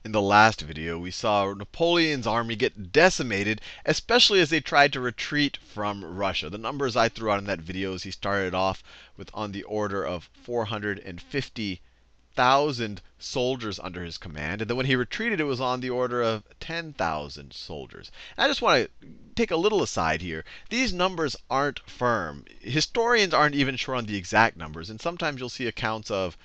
In the last video, we saw Napoleon's army get decimated, especially as they tried to retreat from Russia. The numbers I threw out in that video is he started off with on the order of 450,000 soldiers under his command. And then when he retreated, it was on the order of 10,000 soldiers. And I just want to take a little aside here. These numbers aren't firm. Historians aren't even sure on the exact numbers. And sometimes you'll see accounts of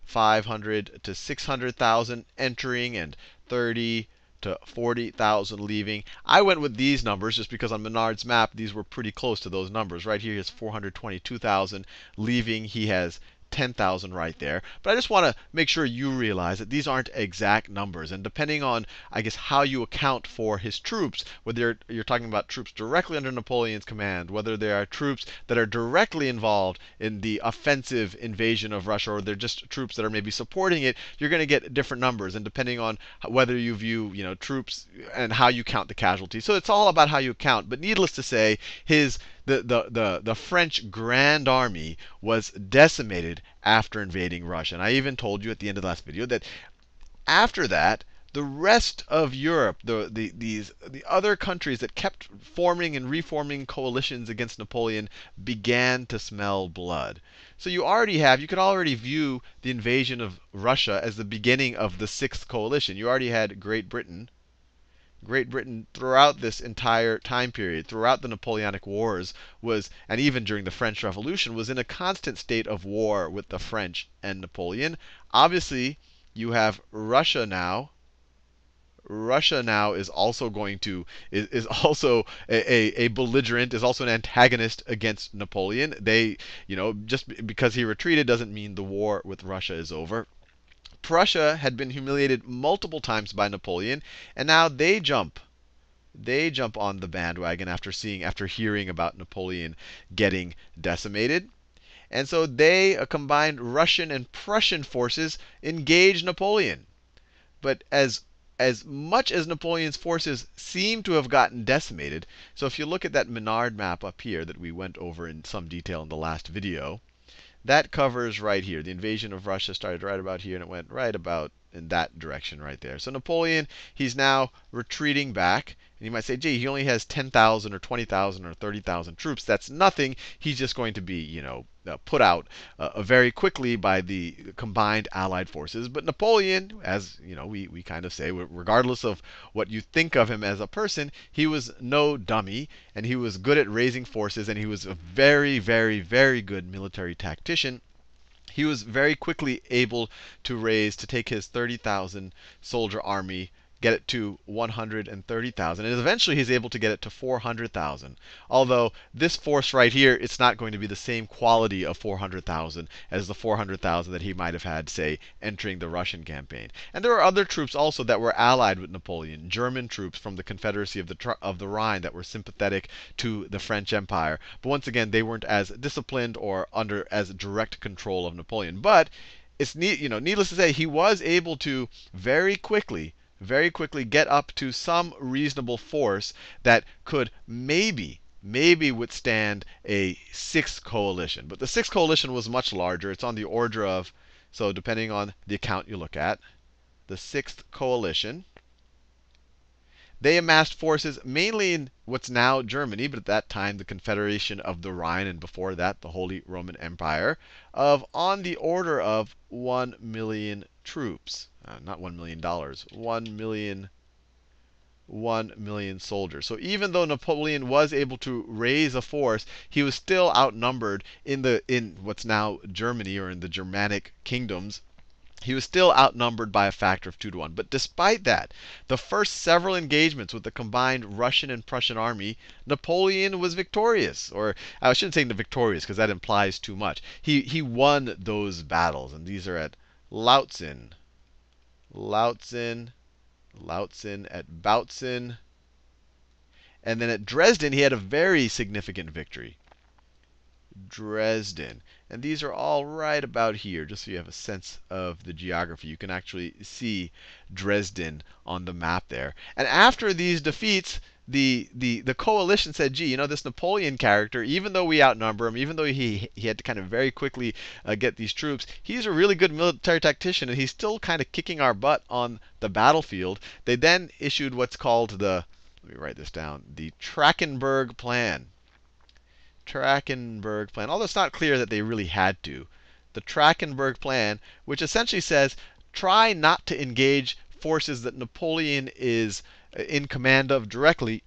500 to 600,000 entering and 30 to 40,000 leaving. I went with these numbers just because on Menard's map, these were pretty close to those numbers. Right here, he has 422,000 leaving. He has 10,000 right there. But I just want to make sure you realize that these aren't exact numbers. And depending on, I guess, how you account for his troops, whether you're talking about troops directly under Napoleon's command, whether they are troops that are directly involved in the offensive invasion of Russia, or they're just troops that are maybe supporting it, you're going to get different numbers. And depending on whether you view, troops and how you count the casualties. So it's all about how you count. But needless to say, the French Grand Army was decimated after invading Russia. And I even told you at the end of the last video that after that, the rest of Europe, the other countries that kept forming and reforming coalitions against Napoleon began to smell blood. So you could already view the invasion of Russia as the beginning of the Sixth Coalition. You already had Great Britain throughout this entire time period, throughout the Napoleonic Wars, and even during the French Revolution, was in a constant state of war with the French and Napoleon. Obviously, you have Russia now. Russia now is also is also a belligerent, is also an antagonist against Napoleon. Just because he retreated doesn't mean the war with Russia is over. Prussia had been humiliated multiple times by Napoleon, and now they jump on the bandwagon after hearing about Napoleon getting decimated. And so they, combined Russian and Prussian forces, engage Napoleon. But as much as Napoleon's forces seem to have gotten decimated, so if you look at that Menard map up here that we went over in some detail in the last video, that covers right here. The invasion of Russia started right about here, and it went right about in that direction right there. So Napoleon, he's now retreating back. And you might say, gee, he only has 10,000 or 20,000 or 30,000 troops. That's nothing. He's just going to be, put out very quickly by the combined Allied forces. But Napoleon, as we kind of say, regardless of what you think of him as a person, he was no dummy, and he was good at raising forces, and he was a very, very, very good military tactician. He was very quickly able to take his 30,000 soldier army, get it to 130,000. And eventually he's able to get it to 400,000. Although this force right here, it's not going to be the same quality of 400,000 as the 400,000 that he might have had, say, entering the Russian campaign. And there were other troops also that were allied with Napoleon, German troops from the Confederacy of the Rhine that were sympathetic to the French Empire. But once again, they weren't as disciplined or under as direct control of Napoleon. But it's needless to say, he was able to very quickly get up to some reasonable force that could maybe withstand a sixth coalition. But the sixth coalition was much larger. It's on the order of, so depending on the account you look at, the sixth coalition, they amassed forces mainly in what's now Germany, but at that time the Confederation of the Rhine, and before that the Holy Roman Empire, of on the order of 1 million troops. Not $1 million, 1 million soldiers. So even though Napoleon was able to raise a force, he was still outnumbered in what's now Germany, or in the Germanic kingdoms. He was still outnumbered by a factor of 2 to 1. But despite that, the first several engagements with the combined Russian and Prussian army, Napoleon was victorious. Or I shouldn't say victorious, because that implies too much. He won those battles. And these are at Lautzen, at Bautzen. And then at Dresden, he had a very significant victory. Dresden. And these are all right about here, just so you have a sense of the geography. You can actually see Dresden on the map there. And after these defeats, the coalition said, gee, this Napoleon character, even though we outnumber him, even though he had to kind of very quickly get these troops, he's a really good military tactician, and he's still kind of kicking our butt on the battlefield. They then issued what's called let me write this down, the Trackenberg Plan. Trackenberg Plan. Although it's not clear that they really had to. The Trackenberg Plan, which essentially says, try not to engage forces that Napoleon is in command of directly.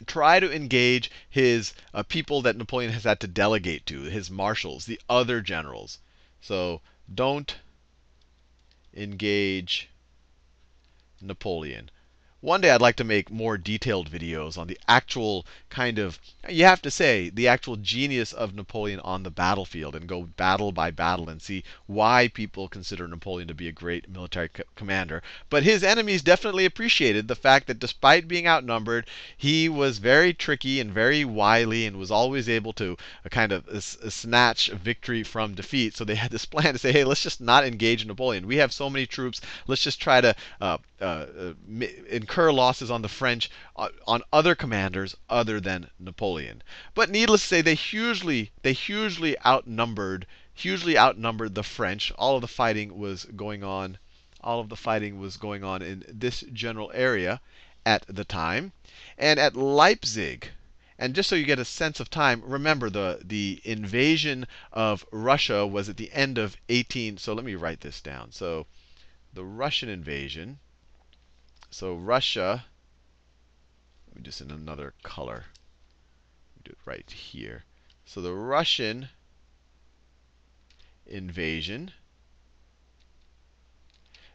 Try to engage his people that Napoleon has had to delegate to, his marshals, the other generals. So don't engage Napoleon. One day I'd like to make more detailed videos on the actual kind of, you have to say, the actual genius of Napoleon on the battlefield, and go battle by battle and see why people consider Napoleon to be a great military commander. But his enemies definitely appreciated the fact that despite being outnumbered, he was very tricky and very wily, and was always able to kind of snatch victory from defeat. So they had this plan to say, hey, let's just not engage Napoleon. We have so many troops. Let's just try to incur losses on the French, on other commanders other than Napoleon. But needless to say, they hugely outnumbered the French. All of the fighting was going on. All of the fighting was going on in this general area at the time. And at Leipzig, and just so you get a sense of time, remember the invasion of Russia was at the end of 18. So let me write this down. So the Russian invasion. So Russia, let me just in another color. Do it right here. So the Russian invasion,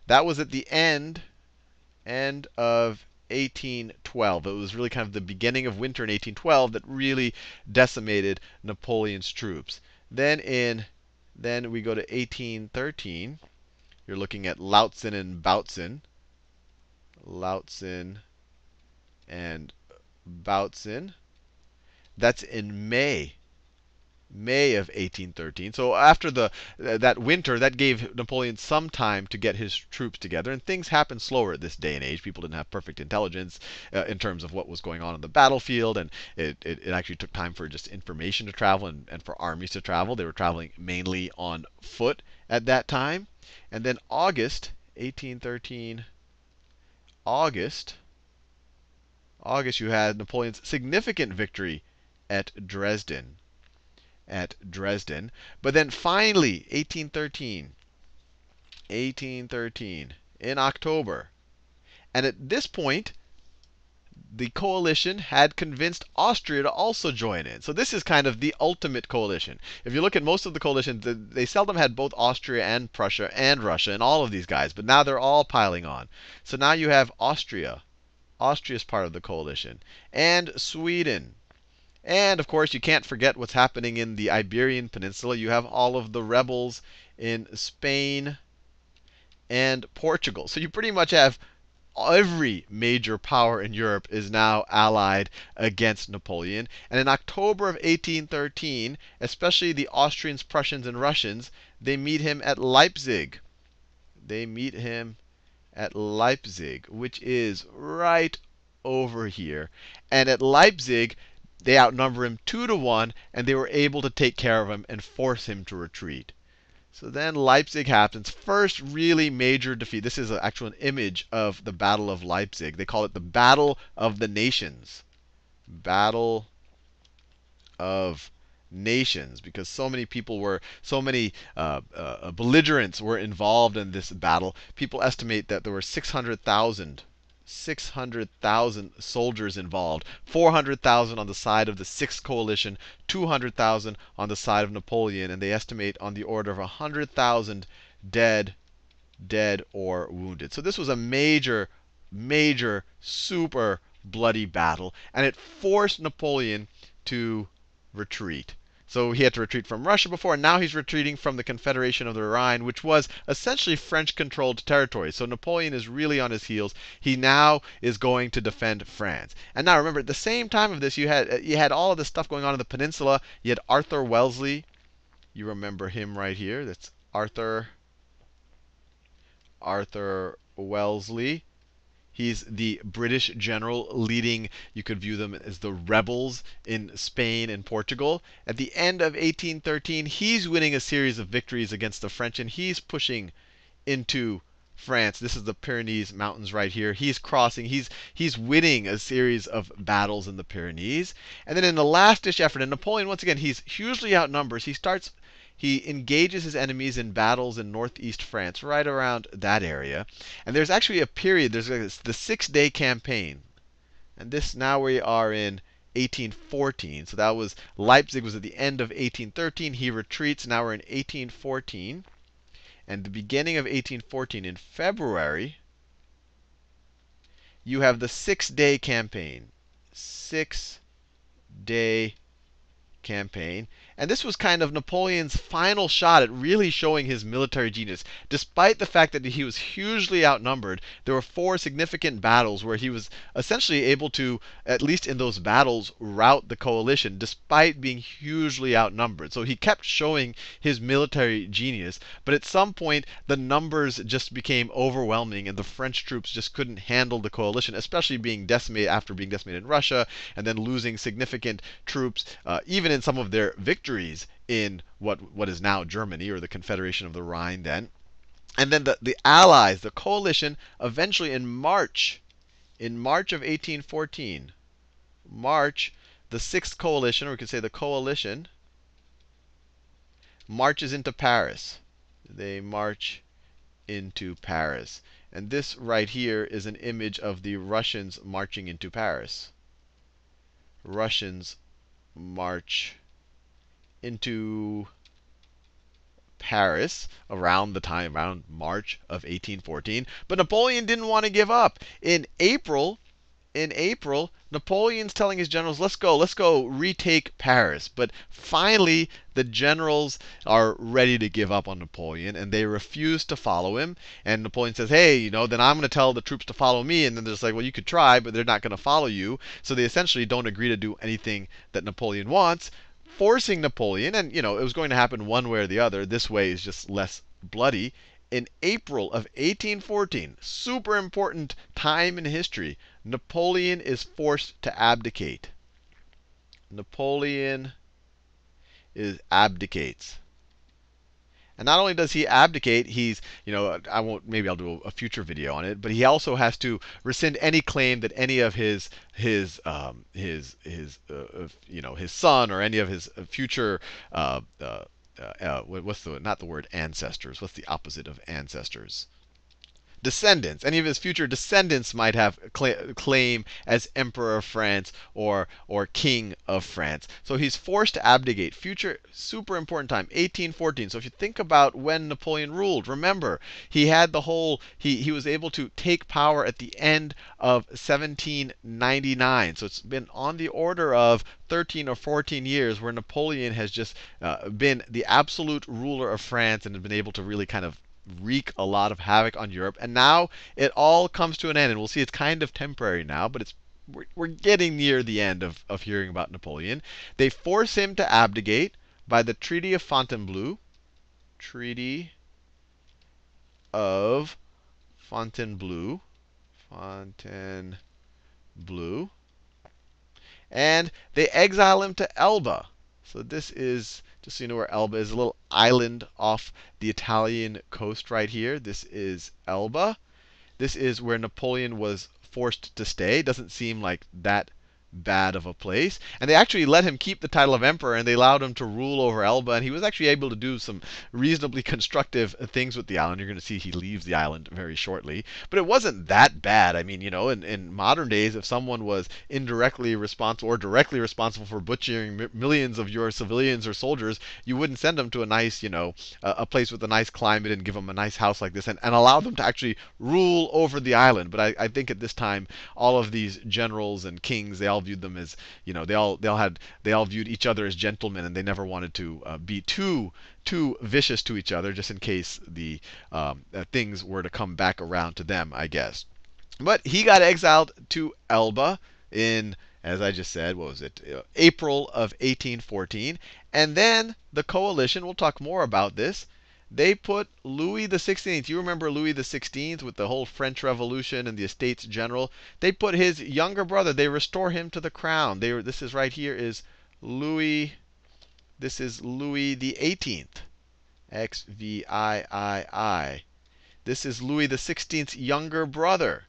that was at the end of 1812. It was really kind of the beginning of winter in 1812 that really decimated Napoleon's troops. Then we go to 1813. You're looking at Lautzen and Bautzen. Lautzen and Bautzen. That's in May of 1813. So after that winter, that gave Napoleon some time to get his troops together. And things happened slower at this day and age. People didn't have perfect intelligence in terms of what was going on the battlefield. And it actually took time for just information to travel and for armies to travel. They were traveling mainly on foot at that time. And then August 1813, August, you had Napoleon's significant victory at Dresden. But then finally, 1813, in October. And at this point, the coalition had convinced Austria to also join in. So this is kind of the ultimate coalition. If you look at most of the coalitions, they seldom had both Austria and Prussia and Russia and all of these guys. But now they're all piling on. So now you have Austria. Austria is part of the coalition. And Sweden. And of course, you can't forget what's happening in the Iberian Peninsula. You have all of the rebels in Spain and Portugal. So you pretty much have every major power in Europe is now allied against Napoleon. And in October of 1813, especially the Austrians, Prussians, and Russians, they meet him at Leipzig. They meet him at Leipzig, which is right over here. And at Leipzig, they outnumber him 2-1, and they were able to take care of him and force him to retreat. So then Leipzig happens. First really major defeat. This is actually an image of the Battle of Leipzig. They call it the Battle of the Nations. Battle of Nations, because so many belligerents were involved in this battle. People estimate that there were 600,000 soldiers involved, 400,000 on the side of the Sixth Coalition, 200,000 on the side of Napoleon, and they estimate on the order of 100,000 dead or wounded. So this was a major, super bloody battle, and it forced Napoleon to retreat. So he had to retreat from Russia before, and now he's retreating from the Confederation of the Rhine, which was essentially French-controlled territory. So Napoleon is really on his heels. He now is going to defend France. And now remember, at the same time of this, you had all of this stuff going on in the peninsula. You had Arthur Wellesley. You remember him right here. That's Arthur Wellesley. He's the British general leading, you could view them as the rebels in Spain and Portugal. At the end of 1813, he's winning a series of victories against the French, and he's pushing into France. This is the Pyrenees Mountains right here. He's crossing, he's winning a series of battles in the Pyrenees. And then in the last-ditch effort, and Napoleon, once again, he's hugely outnumbered. He engages his enemies in battles in northeast France, right around that area. And there's actually a period, there's the 6-day campaign. And this, now we are in 1814. So that was, Leipzig was at the end of 1813. He retreats. Now we're in 1814. And the beginning of 1814, in February, you have the 6-day campaign. 6-day campaign. And this was kind of Napoleon's final shot at really showing his military genius. Despite the fact that he was hugely outnumbered, there were 4 significant battles where he was essentially able to, at least in those battles, rout the coalition despite being hugely outnumbered. So he kept showing his military genius. But at some point, the numbers just became overwhelming, and the French troops just couldn't handle the coalition, especially being decimated after being decimated in Russia, and then losing significant troops, even in some of their victories in what is now Germany, or the Confederation of the Rhine then. And then the Allies, the coalition, eventually in March of 1814, the Sixth Coalition, or we could say the coalition, marches into Paris. They march into Paris. And this right here is an image of the Russians marching into Paris. Russians march into Paris around March of 1814. But Napoleon didn't want to give up. In April, Napoleon's telling his generals, let's go retake Paris. But finally, the generals are ready to give up on Napoleon, and they refuse to follow him. And Napoleon says, hey, then I'm going to tell the troops to follow me. And then they're just like, well, you could try, but they're not going to follow you. So they essentially don't agree to do anything that Napoleon wants, forcing Napoleon, and it was going to happen one way or the other. This way is just less bloody. In April of 1814, super important time in history, Napoleon is forced to abdicate. Napoleon abdicates. And not only does he abdicate, he's, maybe I'll do a future video on it, but he also has to rescind any claim that any of his son or any of his future, not the word ancestors, what's the opposite of ancestors? Descendants. Any of his future descendants might have claim as Emperor of France or King of France. So he's forced to abdicate. Future super important time, 1814. So if you think about when Napoleon ruled, remember he had the whole he was able to take power at the end of 1799. So it's been on the order of 13 or 14 years where Napoleon has just been the absolute ruler of France and has been able to really kind of wreak a lot of havoc on Europe. And now it all comes to an end. And we'll see it's kind of temporary now, but we're getting near the end of hearing about Napoleon. They force him to abdicate by the Treaty of Fontainebleau. Treaty of Fontainebleau. Fontainebleau. And they exile him to Elba. So this is, just so you know where Elba is, a little island off the Italian coast right here. This is Elba. This is where Napoleon was forced to stay. Doesn't seem like that bad of a place. And they actually let him keep the title of emperor, and they allowed him to rule over Elba. And he was actually able to do some reasonably constructive things with the island. You're going to see he leaves the island very shortly. But it wasn't that bad. I mean, in modern days, if someone was indirectly responsible or directly responsible for butchering millions of your civilians or soldiers, you wouldn't send them to a nice, a place with a nice climate and give them a nice house like this and allow them to actually rule over the island. But I think at this time, all of these generals and kings, they all viewed them as, they all viewed each other as gentlemen, and they never wanted to be too vicious to each other, just in case the things were to come back around to them, I guess. But he got exiled to Elba in, as I just said, what was it? April of 1814. And then the coalition, we'll talk more about this, They put Louis the 16th. You remember Louis the 16th with the whole French Revolution and the Estates General? They put his younger brother. They restore him to the crown. This is right here is Louis. This is Louis the 18th. XVIII. This is Louis the 16th's younger brother.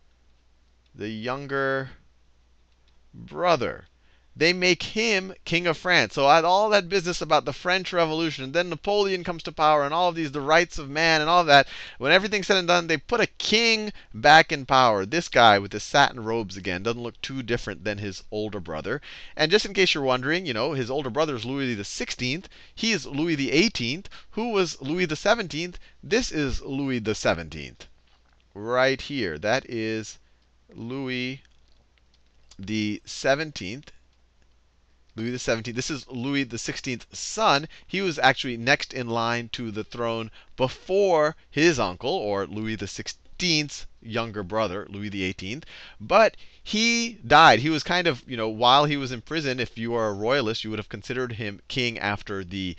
The younger brother. They make him king of France. So all that business about the French Revolution, and then Napoleon comes to power, and all of these, the rights of man, and all of that. When everything's said and done, they put a king back in power. This guy with his satin robes again doesn't look too different than his older brother. And just in case you're wondering, his older brother is Louis the 16th. He is Louis the 18th. Who was Louis the 17th? This is Louis the 17th. Right here. That is Louis the 17th. Louis the 17th. This is Louis the 16th's son. He was actually next in line to the throne before his uncle, or Louis the 16th's younger brother, Louis the 18th. But he died. He was kind of, while he was in prison, if you are a royalist, you would have considered him king after the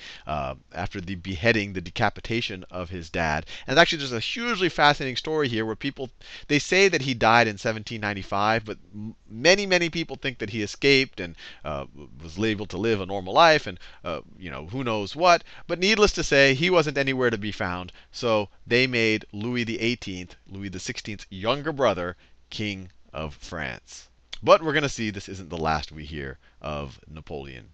beheading, the decapitation of his dad. And actually, there's a hugely fascinating story here where they say that he died in 1795, but many, many people think that he escaped and was able to live a normal life, and who knows what. But needless to say, he wasn't anywhere to be found. So they made Louis the 18th, Louis the 16th's younger brother, king of France. But we're going to see this isn't the last we hear of Napoleon.